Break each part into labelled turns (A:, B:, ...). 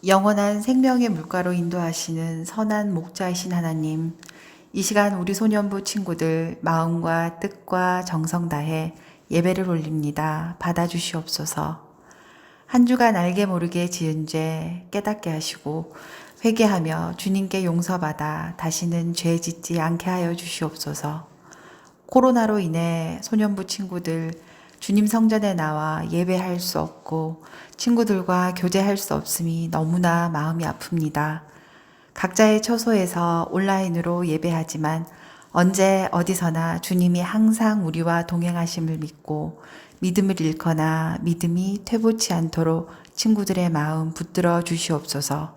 A: 영원한 생명의 물가로 인도하시는 선한 목자이신 하나님, 이 시간 우리 소년부 친구들 마음과 뜻과 정성 다해 예배를 올립니다. 받아주시옵소서. 한 주간 알게 모르게 지은 죄 깨닫게 하시고 회개하며 주님께 용서받아 다시는 죄 짓지 않게 하여 주시옵소서. 코로나로 인해 소년부 친구들 주님 성전에 나와 예배할 수 없고 친구들과 교제할 수 없음이 너무나 마음이 아픕니다. 각자의 처소에서 온라인으로 예배하지만 언제 어디서나 주님이 항상 우리와 동행하심을 믿고 믿음을 잃거나 믿음이 퇴보치 않도록 친구들의 마음 붙들어 주시옵소서.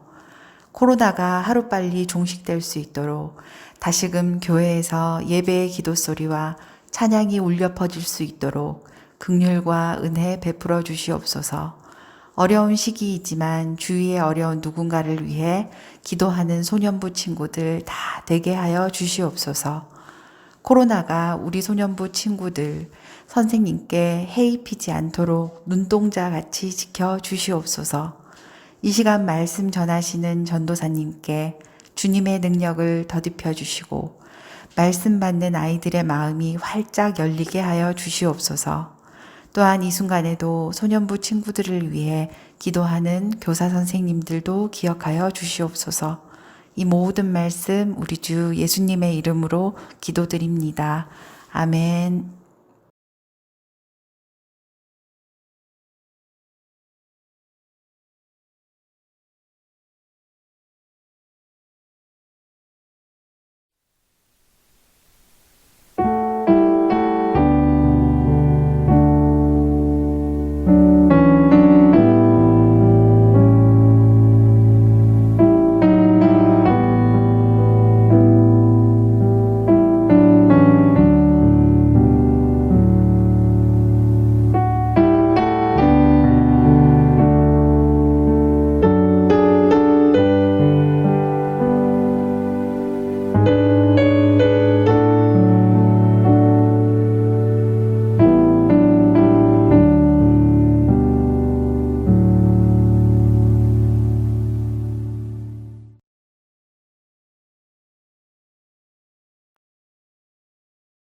A: 코로나가 하루빨리 종식될 수 있도록 다시금 교회에서 예배의 기도 소리와 찬양이 울려 퍼질 수 있도록 긍휼과 은혜 베풀어 주시옵소서. 어려운 시기이지만 주위의 어려운 누군가를 위해 기도하는 소년부 친구들 다 되게 하여 주시옵소서. 코로나가 우리 소년부 친구들 선생님께 해입히지 않도록 눈동자 같이 지켜 주시옵소서. 이 시간 말씀 전하시는 전도사님께 주님의 능력을 더딥혀 주시고 말씀 받는 아이들의 마음이 활짝 열리게 하여 주시옵소서. 또한 이 순간에도 소년부 친구들을 위해 기도하는 교사 선생님들도 기억하여 주시옵소서. 이 모든 말씀 우리 주 예수님의 이름으로 기도드립니다. 아멘.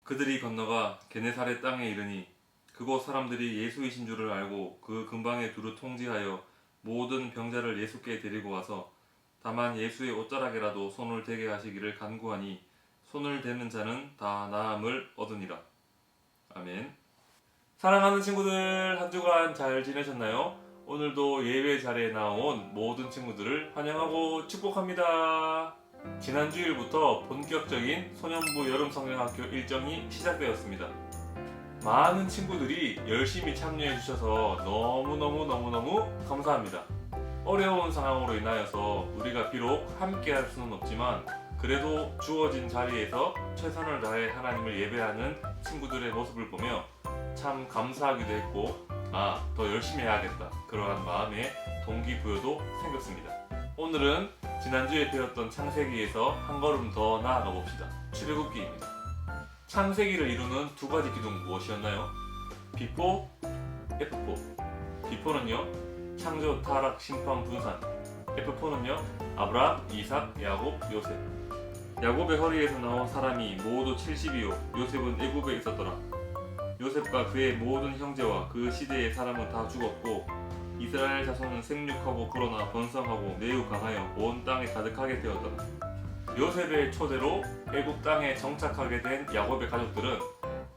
B: 그들이 건너가 게네사렛 땅에 이르니 그곳 사람들이 예수이신 줄을 알고 그 근방에 두루 통지하여 모든 병자를 예수께 데리고 와서 다만 예수의 옷자락에라도 손을 대게 하시기를 간구하니 손을 대는 자는 다 나음을 얻으니라. 아멘. 사랑하는 친구들, 한 주간 잘 지내셨나요? 오늘도 예배 자리에 나온 모든 친구들을 환영하고 축복합니다. 지난 주일부터 본격적인 소년부 여름성경학교 일정이 시작되었습니다. 많은 친구들이 열심히 참여해 주셔서 너무너무 감사합니다. 어려운 상황으로 인하여서 우리가 비록 함께 할 수는 없지만 그래도 주어진 자리에서 최선을 다해 하나님을 예배하는 친구들의 모습을 보며 참 감사하기도 했고 더 열심히 해야겠다 그러한 마음의 동기부여도 생겼습니다. 오늘은 지난주에 배웠던 창세기에서 한 걸음 더 나아가 봅시다. 출애굽기입니다. 창세기를 이루는 두 가지 기둥 무엇이었나요? 비포, F4. 비포는요 창조, 타락, 심판, 분산. F4는요 아브라함, 이삭, 야곱, 요셉. 야곱의 허리에서 나온 사람이 모두 70이요 요셉은 애굽에 있었더라. 요셉과 그의 모든 형제와 그 시대의 사람은 다 죽었고 이스라엘 자손은 생육하고 불어나 번성하고 매우 강하여 온 땅에 가득하게 되었더라. 요셉의 초대로 애굽 땅에 정착하게 된 야곱의 가족들은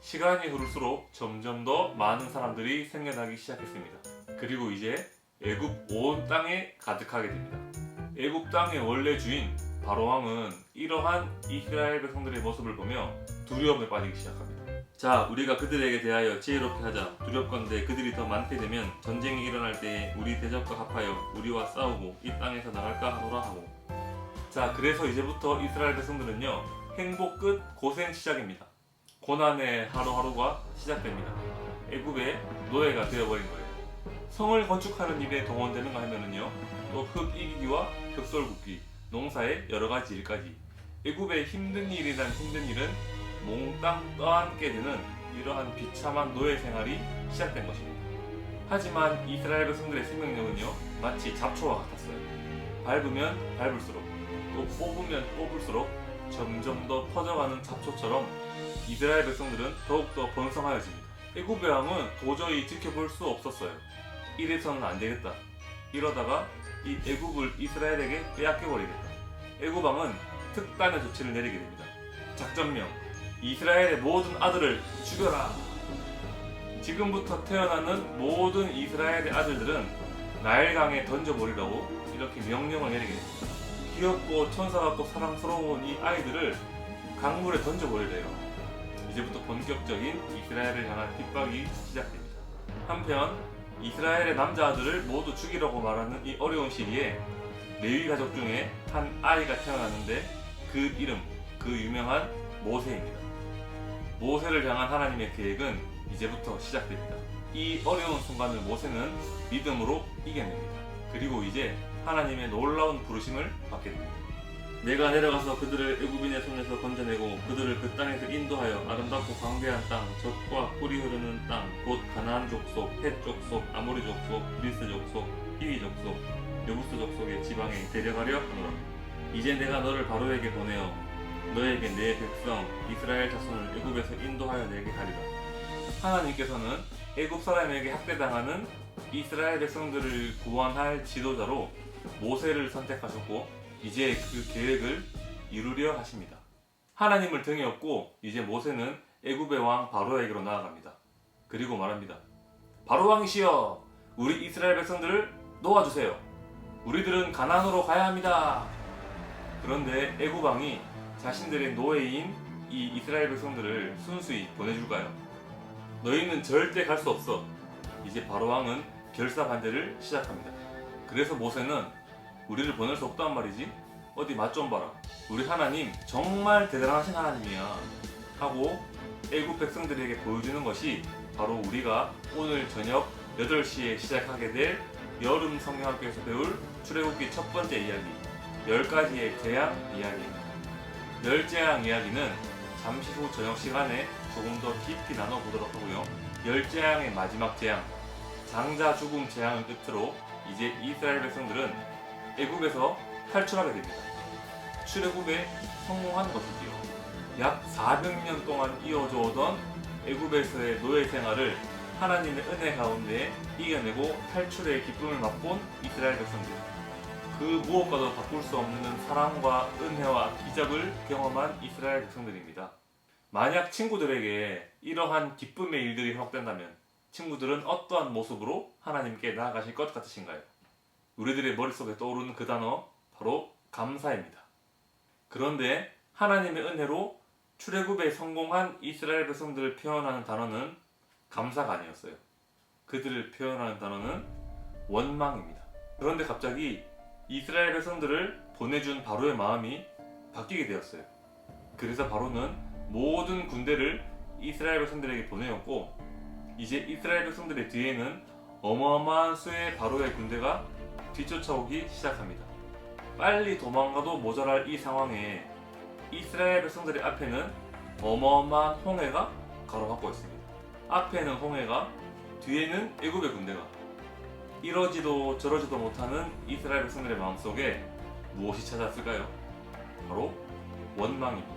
B: 시간이 흐를수록 점점 더 많은 사람들이 생겨나기 시작했습니다. 그리고 이제 애굽 온 땅에 가득하게 됩니다. 애굽 땅의 원래 주인 바로왕은 이러한 이스라엘 백성들의 모습을 보며 두려움에 빠지기 시작합니다. 자, 우리가 그들에게 대하여 지혜롭게 하자. 두렵건대 그들이 더 많게 되면 전쟁이 일어날 때에 우리 대적과 합하여 우리와 싸우고 이 땅에서 나갈까 하노라 하고. 자, 그래서 이제부터 이스라엘 백성들은요 행복 끝 고생 시작입니다. 고난의 하루하루가 시작됩니다. 애굽의 노예가 되어버린 거예요. 성을 건축하는 일에 동원되는가 하면은요 또 흙 이기기와 벽돌 굽기, 농사의 여러 가지 일까지 애굽의 힘든 일이란 힘든 일은 몽땅 떠안게 되는 이러한 비참한 노예 생활이 시작된 것입니다. 하지만 이스라엘 백성들의 생명력은요 마치 잡초와 같았어요. 밟으면 밟을수록 또 뽑으면 뽑을수록 점점 더 퍼져가는 잡초처럼 이스라엘 백성들은 더욱더 번성하여집니다. 애굽의 왕은 도저히 지켜볼 수 없었어요. 이래서는 안 되겠다. 이러다가 이 애굽을 이스라엘에게 빼앗겨버리겠다. 애굽 왕은 특단의 조치를 내리게 됩니다. 작전명: 이스라엘의 모든 아들을 죽여라. 지금부터 태어나는 모든 이스라엘의 아들들은 나일강에 던져버리라고 이렇게 명령을 내리게 됩니다. 귀엽고 천사 같고 사랑스러운 이 아이들을 강물에 던져버리래요. 이제부터 본격적인 이스라엘을 향한 핍박이 시작됩니다. 한편 이스라엘의 남자아들을 모두 죽이라고 말하는 이 어려운 시기에 레위 가족 중에 한 아이가 태어났는데 그 이름, 그 유명한 모세입니다. 모세를 향한 하나님의 계획은 이제부터 시작됩니다. 이 어려운 순간을 모세는 믿음으로 이겨냅니다. 그리고 이제 하나님의 놀라운 부르심을 받게 됩니다. 내가 내려가서 그들을 애굽인의 손에서 건져내고 그들을 그 땅에서 인도하여 아름답고 광대한 땅, 젖과 꿀이 흐르는 땅, 곧 가나안 족속, 헷 족속, 아모리 족속, 브리스 족속, 히위 족속, 여부스 족속의 지방에 데려가려 하노라. 이제 내가 너를 바로에게 보내어 너에게 내 백성 이스라엘 자손을 애굽에서 인도하여 내게 하리라. 하나님께서는 애굽 사람에게 학대당하는 이스라엘 백성들을 구원할 지도자로 모세를 선택하셨고 이제 그 계획을 이루려 하십니다. 하나님을 등에 업고 이제 모세는 애굽의 왕 바로에게로 나아갑니다. 그리고 말합니다. 바로 왕이시여, 우리 이스라엘 백성들을 놓아주세요. 우리들은 가나안으로 가야 합니다. 그런데 애굽 왕이 자신들의 노예인 이 이스라엘 백성들을 순수히 보내줄까요? 너희는 절대 갈 수 없어. 이제 바로 왕은 결사 반대를 시작합니다. 그래서 모세는 우리를 보낼 수 없단 말이지? 어디 맛 좀 봐라. 우리 하나님 정말 대단하신 하나님이야. 하고 애굽 백성들에게 보여주는 것이 바로 우리가 오늘 저녁 8시에 시작하게 될 여름 성경학교에서 배울 출애굽기 첫 번째 이야기 10가지의 재앙 이야기입니다. 10재앙 이야기는 잠시 후 저녁 시간에 조금 더 깊이 나눠보도록 하고요. 10재앙의 마지막 재앙, 장자 죽음 재앙을 끝으로 이제 이스라엘 백성들은 애굽에서 탈출하게 됩니다. 출애굽에 성공한 것이지요. 약 400년 동안 이어져 오던 애굽에서의 노예 생활을 하나님의 은혜 가운데 이겨내고 탈출의 기쁨을 맛본 이스라엘 백성들. 그 무엇과도 바꿀 수 없는 사랑과 은혜와 기적을 경험한 이스라엘 백성들입니다. 만약 친구들에게 이러한 기쁨의 일들이 허락된다면 친구들은 어떠한 모습으로 하나님께 나아가실 것 같으신가요? 우리들의 머릿속에 떠오르는 그 단어 바로 감사입니다. 그런데 하나님의 은혜로 출애굽에 성공한 이스라엘 백성들을 표현하는 단어는 감사가 아니었어요. 그들을 표현하는 단어는 원망입니다. 그런데 갑자기 이스라엘 백성들을 보내준 바로의 마음이 바뀌게 되었어요. 그래서 바로는 모든 군대를 이스라엘 백성들에게 보내었고 이제 이스라엘 백성들의 뒤에는 어마어마한 수의 바로의 군대가 뒤쫓아오기 시작합니다. 빨리 도망가도 모자랄 이 상황에 이스라엘 백성들의 앞에는 어마어마한 홍해가 가로막고 있습니다. 앞에는 홍해가, 뒤에는 애굽의 군대가. 이러지도 저러지도 못하는 이스라엘 백성들의 마음속에 무엇이 찾았을까요? 바로 원망입니다.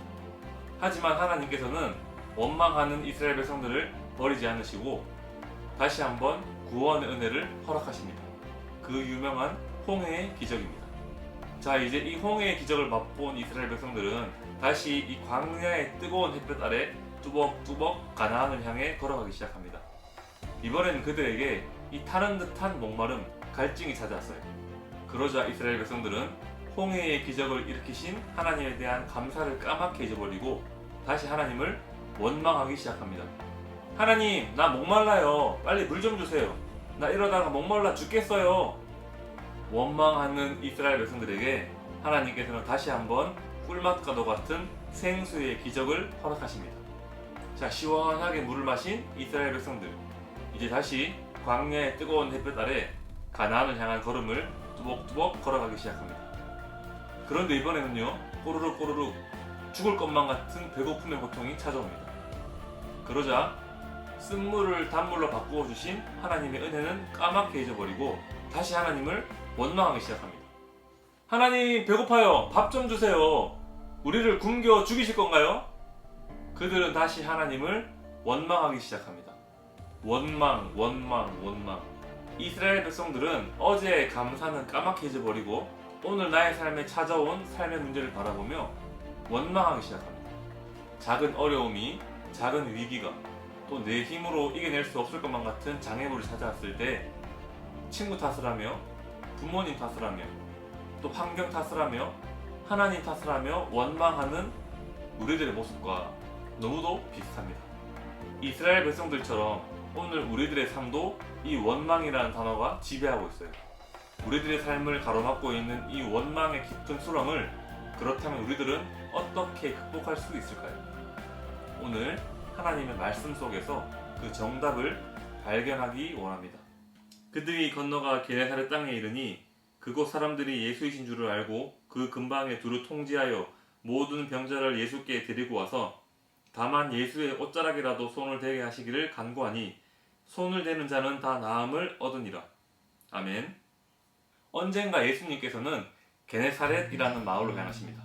B: 하지만 하나님께서는 원망하는 이스라엘 백성들을 버리지 않으시고 다시 한번 구원의 은혜를 허락하십니다. 그 유명한 홍해의 기적입니다. 자, 이제 이 홍해의 기적을 맛본 이스라엘 백성들은 다시 이 광야의 뜨거운 햇볕 아래 뚜벅뚜벅 가나안을 향해 걸어가기 시작합니다. 이번에는 그들에게 이 타는 듯한 목마름, 갈증이 찾아왔어요. 그러자 이스라엘 백성들은 홍해의 기적을 일으키신 하나님에 대한 감사를 까맣게 잊어버리고 다시 하나님을 원망하기 시작합니다. 하나님, 나 목말라요. 빨리 물 좀 주세요. 나 이러다가 목말라 죽겠어요. 원망하는 이스라엘 백성들에게 하나님께서는 다시 한번 꿀맛과도 같은 생수의 기적을 허락하십니다. 자, 시원하게 물을 마신 이스라엘 백성들, 이제 다시 광야의 뜨거운 햇볕 아래 가나안을 향한 걸음을 뚜벅뚜벅 걸어가기 시작합니다. 그런데 이번에는요, 꼬르륵 꼬르륵 죽을 것만 같은 배고픔의 고통이 찾아옵니다. 그러자 쓴물을 단물로 바꾸어 주신 하나님의 은혜는 까맣게 잊어버리고 다시 하나님을 원망하기 시작합니다. 하나님 배고파요. 밥 좀 주세요. 우리를 굶겨 죽이실 건가요? 그들은 다시 하나님을 원망하기 시작합니다. 원망. 이스라엘 백성들은 어제의 감사는 까맣게 잊어버리고 오늘 나의 삶에 찾아온 삶의 문제를 바라보며 원망하기 시작합니다. 작은 어려움이, 작은 위기가 또 내 힘으로 이겨낼 수 없을 것만 같은 장애물을 찾아왔을 때 친구 탓을 하며 부모님 탓을 하며 또 환경 탓을 하며 하나님 탓을 하며 원망하는 우리들의 모습과 너무도 비슷합니다. 이스라엘 백성들처럼 오늘 우리들의 삶도 이 원망이라는 단어가 지배하고 있어요. 우리들의 삶을 가로막고 있는 이 원망의 깊은 수렁을 그렇다면 우리들은 어떻게 극복할 수 있을까요? 오늘 하나님의 말씀 속에서 그 정답을 발견하기 원합니다. 그들이 건너가 게네사렛 땅에 이르니 그곳 사람들이 예수이신 줄을 알고 그 근방에 두루 통지하여 모든 병자를 예수께 데리고 와서 다만 예수의 옷자락이라도 손을 대게 하시기를 간구하니 손을 대는 자는 다 나음을 얻으니라. 아멘. 언젠가 예수님께서는 게네사렛이라는 마을로 향하십니다.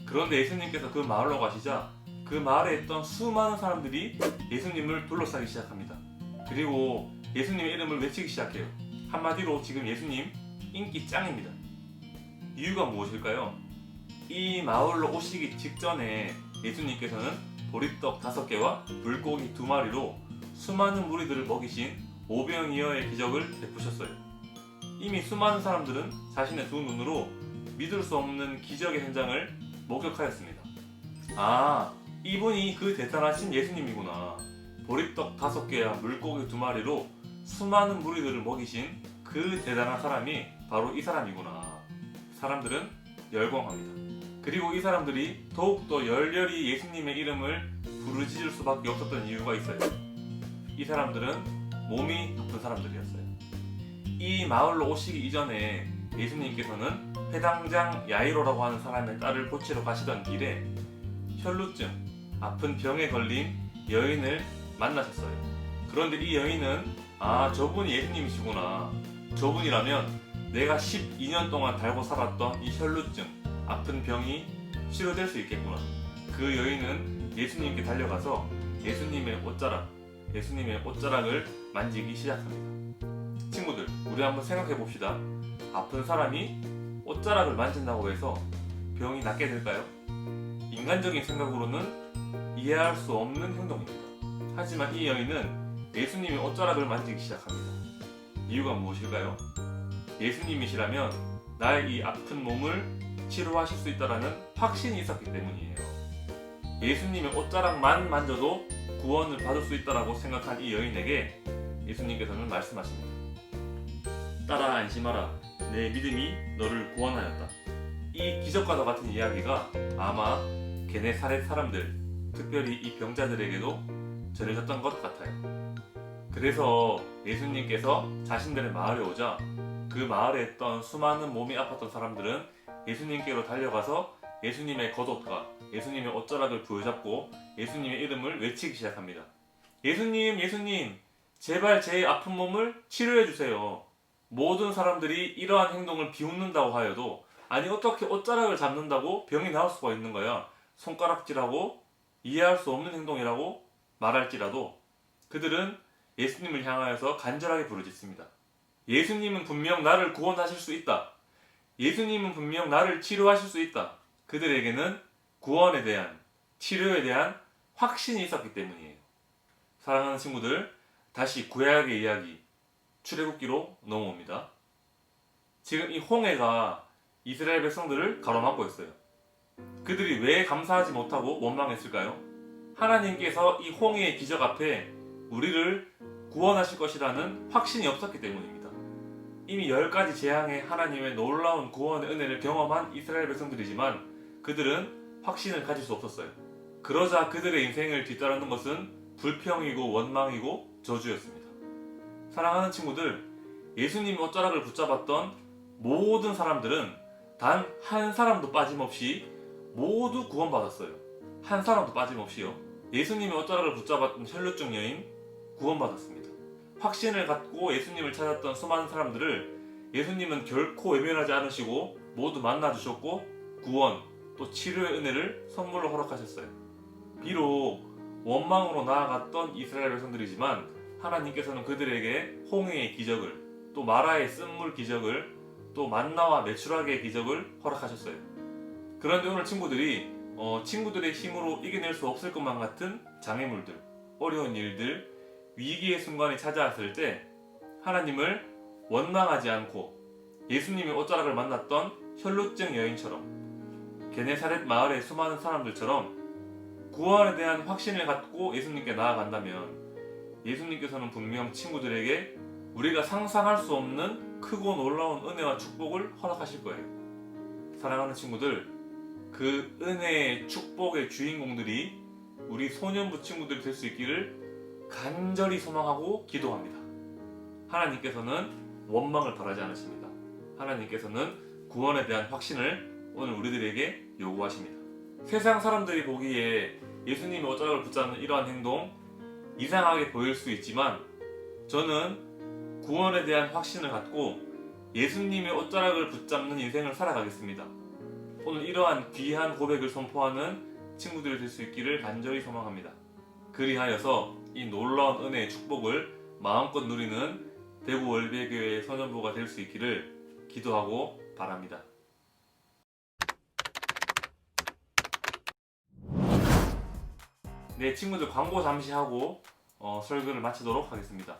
B: 그런데 예수님께서 그 마을로 가시자 그 마을에 있던 수많은 사람들이 예수님을 둘러싸기 시작합니다. 그리고 예수님의 이름을 외치기 시작해요. 한마디로 지금 예수님 인기 짱입니다. 이유가 무엇일까요? 이 마을로 오시기 직전에 예수님께서는 보리떡 5개와 물고기 2마리로 수많은 무리들을 먹이신 오병이어의 기적을 베푸셨어요. 이미 수많은 사람들은 자신의 두 눈으로 믿을 수 없는 기적의 현장을 목격하였습니다. 아, 이분이 그 대단하신 예수님이구나. 보리떡 5개와 물고기 2마리로 수많은 무리들을 먹이신 그 대단한 사람이 바로 이 사람이구나. 사람들은 열광합니다. 그리고 이 사람들이 더욱더 열렬히 예수님의 이름을 부르짖을 수밖에 없었던 이유가 있어요. 이 사람들은 몸이 아픈 사람들이었어요. 이 마을로 오시기 이전에 예수님께서는 회당장 야이로라고 하는 사람의 딸을 고치러 가시던 길에 혈루증, 아픈 병에 걸린 여인을 만나셨어요. 그런데 이 여인은 저분이 예수님이시구나. 저분이라면 내가 12년 동안 달고 살았던 이 혈루증, 아픈 병이 치료될 수 있겠구나. 그 여인은 예수님께 달려가서 예수님의 옷자락을 만지기 시작합니다. 친구들, 우리 한번 생각해 봅시다. 아픈 사람이 옷자락을 만진다고 해서 병이 낫게 될까요? 인간적인 생각으로는 이해할 수 없는 행동입니다. 하지만 이 여인은 예수님의 옷자락을 만지기 시작합니다. 이유가 무엇일까요? 예수님이시라면 나의 이 아픈 몸을 치료하실 수 있다는 확신이 있었기 때문이에요. 예수님의 옷자락만 만져도 구원을 받을 수 있다고 생각한 이 여인에게 예수님께서는 말씀하십니다. 딸아, 안심하라. 내 믿음이 너를 구원하였다. 이 기적과도 같은 이야기가 아마 게네사렛 사람들, 특별히 이 병자들에게도 전해졌던 것 같아요. 그래서 예수님께서 자신들의 마을에 오자 그 마을에 있던 수많은 몸이 아팠던 사람들은 예수님께로 달려가서 예수님의 겉옷과 예수님의 옷자락을 부여잡고 예수님의 이름을 외치기 시작합니다. 예수님, 제발 제 아픈 몸을 치료해 주세요. 모든 사람들이 이러한 행동을 비웃는다고 하여도 아니 어떻게 옷자락을 잡는다고 병이 나을 수가 있는 거야. 손가락질하고 이해할 수 없는 행동이라고 말할지라도 그들은 예수님을 향하여서 간절하게 부르짖습니다. 예수님은 분명 나를 구원하실 수 있다. 예수님은 분명 나를 치료하실 수 있다. 그들에게는 구원에 대한, 치료에 대한 확신이 있었기 때문이에요. 사랑하는 친구들, 다시 구약의 이야기, 출애굽기로 넘어옵니다. 지금 이 홍해가 이스라엘 백성들을 가로막고 있어요. 그들이 왜 감사하지 못하고 원망했을까요? 하나님께서 이 홍해의 기적 앞에 우리를 구원하실 것이라는 확신이 없었기 때문입니다. 이미 10가지 재앙의 하나님의 놀라운 구원의 은혜를 경험한 이스라엘 백성들이지만 그들은 확신을 가질 수 없었어요. 그러자 그들의 인생을 뒤따르는 것은 불평이고 원망이고 저주였습니다. 사랑하는 친구들, 예수님의 옷자락을 붙잡았던 모든 사람들은 단 한 사람도 빠짐없이 모두 구원받았어요. 한 사람도 빠짐없이요. 예수님의 옷자락을 붙잡았던 혈루증 여인 구원받았습니다. 확신을 갖고 예수님을 찾았던 수많은 사람들을 예수님은 결코 외면하지 않으시고 모두 만나주셨고 구원 또 치료의 은혜를 선물로 허락하셨어요. 비록 원망으로 나아갔던 이스라엘 백성들이지만 하나님께서는 그들에게 홍해의 기적을, 또 마라의 쓴물 기적을, 또 만나와 메추라기의 기적을 허락하셨어요. 그런데 오늘 친구들의 힘으로 이겨낼 수 없을 것만 같은 장애물들, 어려운 일들, 위기의 순간이 찾아왔을 때 하나님을 원망하지 않고 예수님의 옷자락을 만났던 혈루증 여인처럼, 게네사렛 마을의 수많은 사람들처럼 구원에 대한 확신을 갖고 예수님께 나아간다면 예수님께서는 분명 친구들에게 우리가 상상할 수 없는 크고 놀라운 은혜와 축복을 허락하실 거예요. 사랑하는 친구들, 그 은혜의 축복의 주인공들이 우리 소년부 친구들이 될 수 있기를 간절히 소망하고 기도합니다. 하나님께서는 원망을 바라지 않으십니다. 하나님께서는 구원에 대한 확신을 오늘 우리들에게 요구하십니다. 세상 사람들이 보기에 예수님의 옷자락을 붙잡는 이러한 행동 이상하게 보일 수 있지만 저는 구원에 대한 확신을 갖고 예수님의 옷자락을 붙잡는 인생을 살아가겠습니다. 오늘 이러한 귀한 고백을 선포하는 친구들이 될 수 있기를 간절히 소망합니다. 그리하여서 이 놀라운 은혜의 축복을 마음껏 누리는 대구 월배교회의 소년부가 될 수 있기를 기도하고 바랍니다. 네, 친구들 광고 잠시 하고 설교를 마치도록 하겠습니다.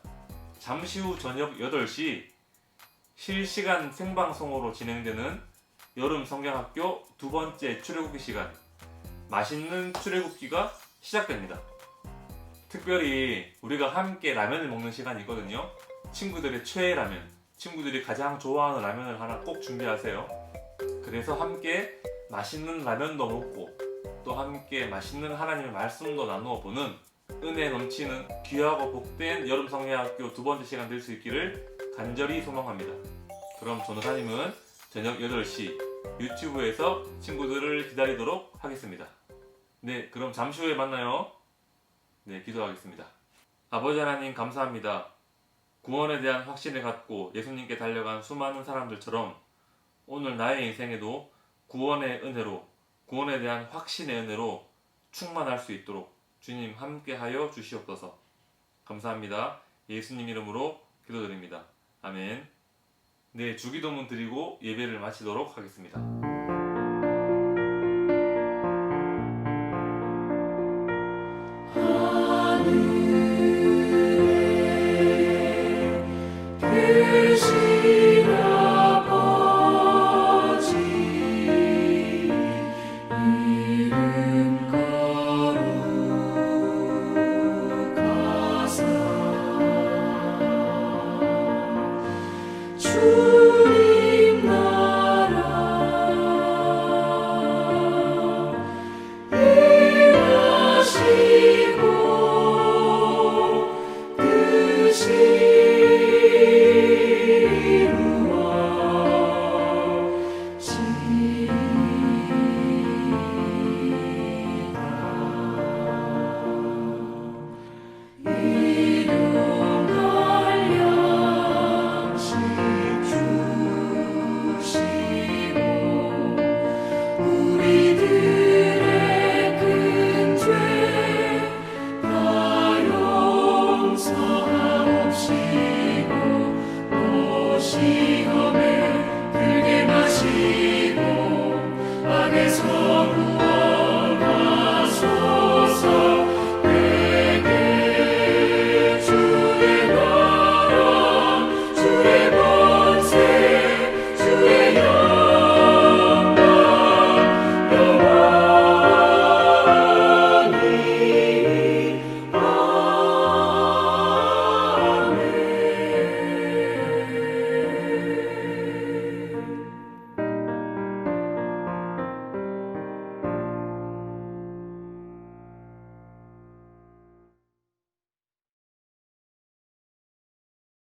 B: 잠시 후 저녁 8시 실시간 생방송으로 진행되는 여름 성경학교 두 번째 출애굽기 시간, 맛있는 출애굽기가 시작됩니다. 특별히 우리가 함께 라면을 먹는 시간이 있거든요. 친구들의 최애 라면, 친구들이 가장 좋아하는 라면을 하나 꼭 준비하세요. 그래서 함께 맛있는 라면도 먹고 또 함께 맛있는 하나님의 말씀도 나누어 보는 은혜 넘치는 귀하고 복된 여름 성경학교 두 번째 시간 될 수 있기를 간절히 소망합니다. 그럼 전도사님은 저녁 8시 유튜브에서 친구들을 기다리도록 하겠습니다. 네, 그럼 잠시 후에 만나요. 네, 기도하겠습니다. 아버지 하나님 감사합니다. 구원에 대한 확신을 갖고 예수님께 달려간 수많은 사람들처럼 오늘 나의 인생에도 구원의 은혜로, 구원에 대한 확신의 은혜로 충만할 수 있도록 주님 함께하여 주시옵소서. 감사합니다. 예수님 이름으로 기도드립니다. 아멘. 네, 주기도문 드리고 예배를 마치도록 하겠습니다.